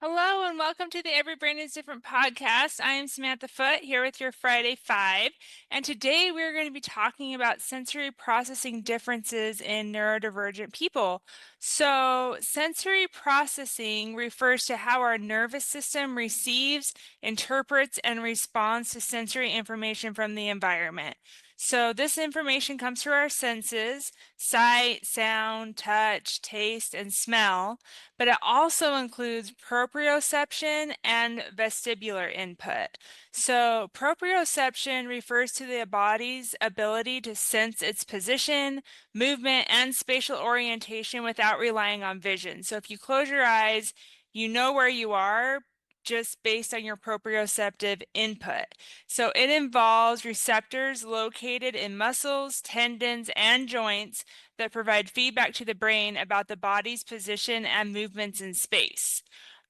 Hello and welcome to the Every Brain is Different podcast. I am Samantha Foote here with your Friday Five, and today we're going to be talking about sensory processing differences in neurodivergent people. So, sensory processing refers to how our nervous system receives, interprets, and responds to sensory information from the environment. So, this information comes through our senses: sight, sound, touch, taste, and smell, but it also includes proprioception and vestibular input. So, proprioception refers to the body's ability to sense its position, movement, and spatial orientation without relying on vision. So, if you close your eyes, you know where you are just based on your proprioceptive input. So, it involves receptors located in muscles, tendons, and joints that provide feedback to the brain about the body's position and movements in space.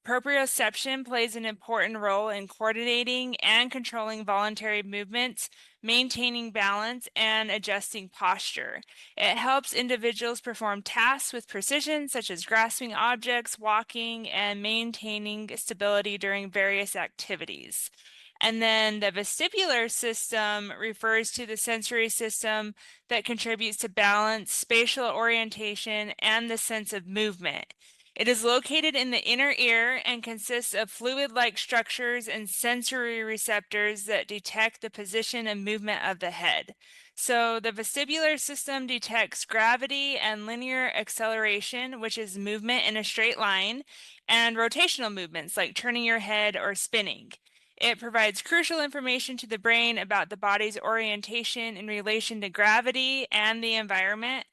Proprioception plays an important role in coordinating and controlling voluntary movements, maintaining balance, and adjusting posture. It helps individuals perform tasks with precision, such as grasping objects, walking, and maintaining stability during various activities. And then the vestibular system refers to the sensory system that contributes to balance, spatial orientation, and the sense of movement. It is located in the inner ear and consists of fluid-like structures and sensory receptors that detect the position and movement of the head. So the vestibular system detects gravity and linear acceleration, which is movement in a straight line, and rotational movements like turning your head or spinning. It provides crucial information to the brain about the body's orientation in relation to gravity and the environment.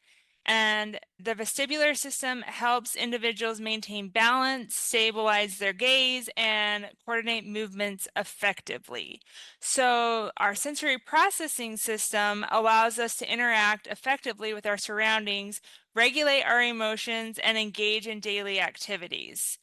And the vestibular system helps individuals maintain balance, stabilize their gaze, and coordinate movements effectively. So, our sensory processing system allows us to interact effectively with our surroundings, regulate our emotions, and engage in daily activities.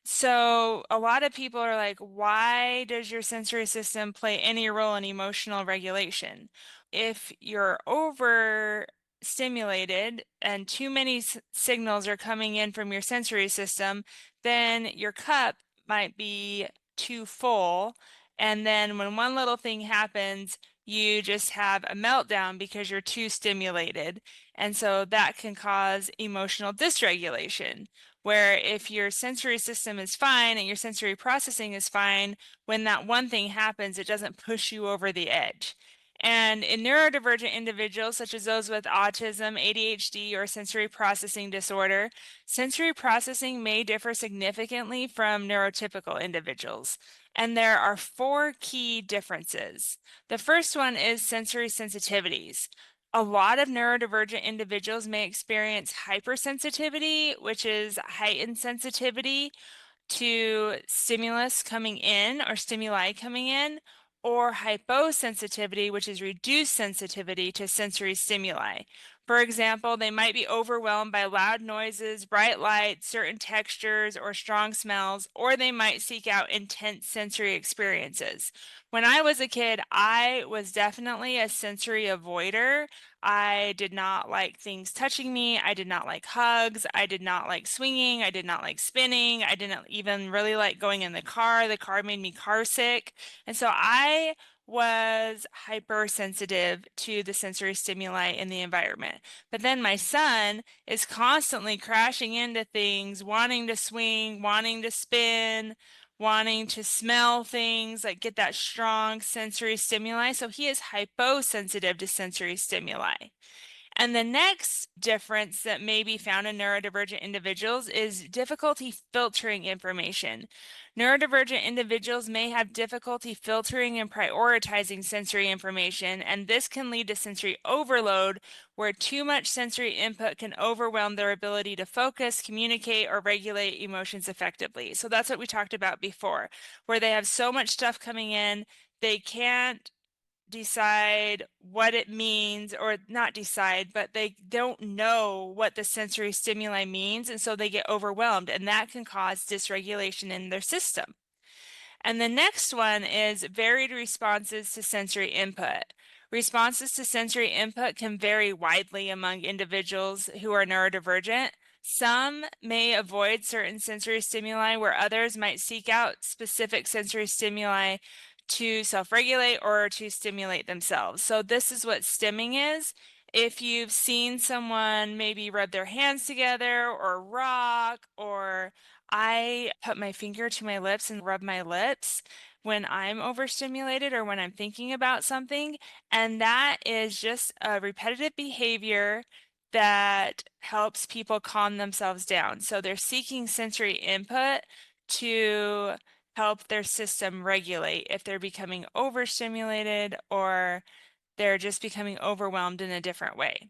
So a lot of people are like, why does your sensory system play any role in emotional regulation? If you're overstimulated and too many signals are coming in from your sensory system, then your cup might be too full. And then when one little thing happens, you just have a meltdown because you're too stimulated. And so that can cause emotional dysregulation, where if your sensory system is fine and your sensory processing is fine, when that one thing happens, it doesn't push you over the edge. And in neurodivergent individuals, such as those with autism, ADHD, or sensory processing disorder, sensory processing may differ significantly from neurotypical individuals. And there are four key differences. The first one is sensory sensitivities. A lot of neurodivergent individuals may experience hypersensitivity, which is heightened sensitivity to stimulus coming in or stimuli coming in, or hyposensitivity, which is reduced sensitivity to sensory stimuli. For example, they might be overwhelmed by loud noises, bright lights, certain textures, or strong smells, or they might seek out intense sensory experiences. When I was a kid, I was definitely a sensory avoider. I did not like things touching me. I did not like hugs. I did not like swinging. I did not like spinning. I didn't even really like going in the car. The car made me car sick. And so I was hypersensitive to the sensory stimuli in the environment. But then my son is constantly crashing into things, wanting to swing, wanting to spin, wanting to smell things, like get that strong sensory stimuli. So he is hyposensitive to sensory stimuli. And the next difference that may be found in neurodivergent individuals is difficulty filtering information. Neurodivergent individuals may have difficulty filtering and prioritizing sensory information, and this can lead to sensory overload, where too much sensory input can overwhelm their ability to focus, communicate, or regulate emotions effectively. So that's what we talked about before, where they have so much stuff coming in, they can't decide what it means, or not decide, but they don't know what the sensory stimuli means, and so they get overwhelmed, and that can cause dysregulation in their system. And the next one is varied responses to sensory input. Responses to sensory input can vary widely among individuals who are neurodivergent. Some may avoid certain sensory stimuli where others might seek out specific sensory stimuli to self-regulate or to stimulate themselves. So this is what stimming is. If you've seen someone maybe rub their hands together or rock, or I put my finger to my lips and rub my lips when I'm overstimulated or when I'm thinking about something, and that is just a repetitive behavior that helps people calm themselves down. So they're seeking sensory input to help their system regulate if they're becoming overstimulated or they're just becoming overwhelmed in a different way.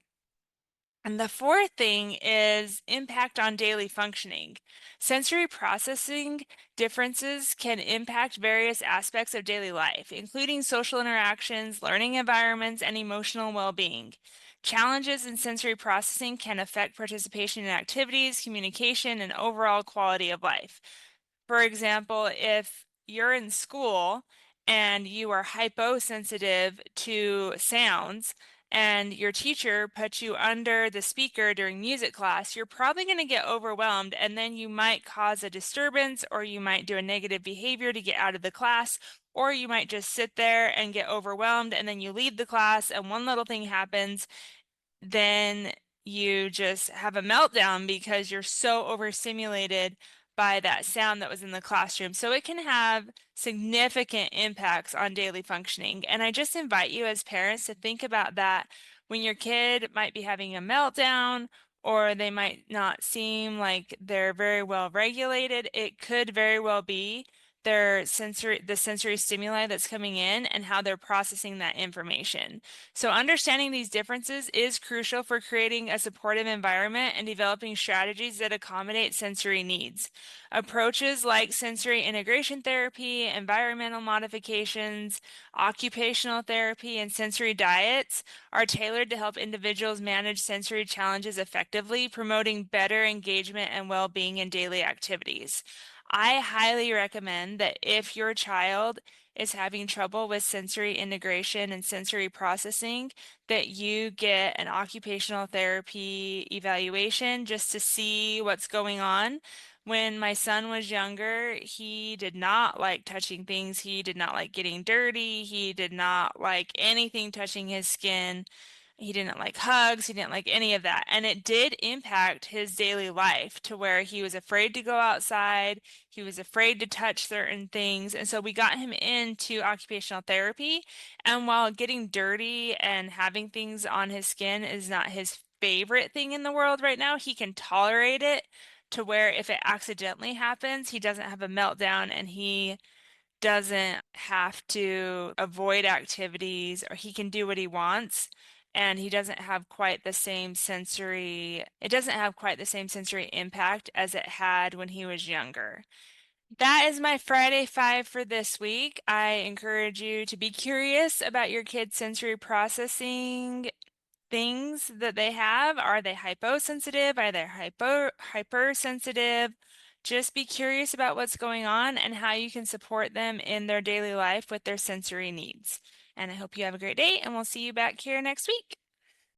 And the fourth thing is impact on daily functioning. Sensory processing differences can impact various aspects of daily life, including social interactions, learning environments, and emotional well-being. Challenges in sensory processing can affect participation in activities, communication, and overall quality of life. For example, if you're in school and you are hyposensitive to sounds, and your teacher puts you under the speaker during music class, you're probably going to get overwhelmed, and then you might cause a disturbance, or you might do a negative behavior to get out of the class, or you might just sit there and get overwhelmed, and then you leave the class, and one little thing happens, then you just have a meltdown because you're so overstimulated by that sound that was in the classroom. So it can have significant impacts on daily functioning. And I just invite you as parents to think about that when your kid might be having a meltdown or they might not seem like they're very well regulated. It could very well be the sensory stimuli that's coming in and how they're processing that information. So understanding these differences is crucial for creating a supportive environment and developing strategies that accommodate sensory needs. Approaches like sensory integration therapy, environmental modifications, occupational therapy, and sensory diets are tailored to help individuals manage sensory challenges effectively, promoting better engagement and well-being in daily activities. I highly recommend that if your child is having trouble with sensory integration and sensory processing, that you get an occupational therapy evaluation just to see what's going on. When my son was younger, he did not like touching things. He did not like getting dirty. He did not like anything touching his skin. He didn't like hugs. He didn't like any of that. And it did impact his daily life to where he was afraid to go outside. He was afraid to touch certain things. And so we got him into occupational therapy. And while getting dirty and having things on his skin is not his favorite thing in the world right now, he can tolerate it to where if it accidentally happens, he doesn't have a meltdown and he doesn't have to avoid activities, or he can do what he wants, and he doesn't have quite the same sensory, it doesn't have quite the same sensory impact as it had when he was younger. That is my Friday Five for this week. I encourage you to be curious about your kids' sensory processing things that they have. Are they hyposensitive? Are they hypersensitive? Just be curious about what's going on and how you can support them in their daily life with their sensory needs. And I hope you have a great day, and we'll see you back here next week.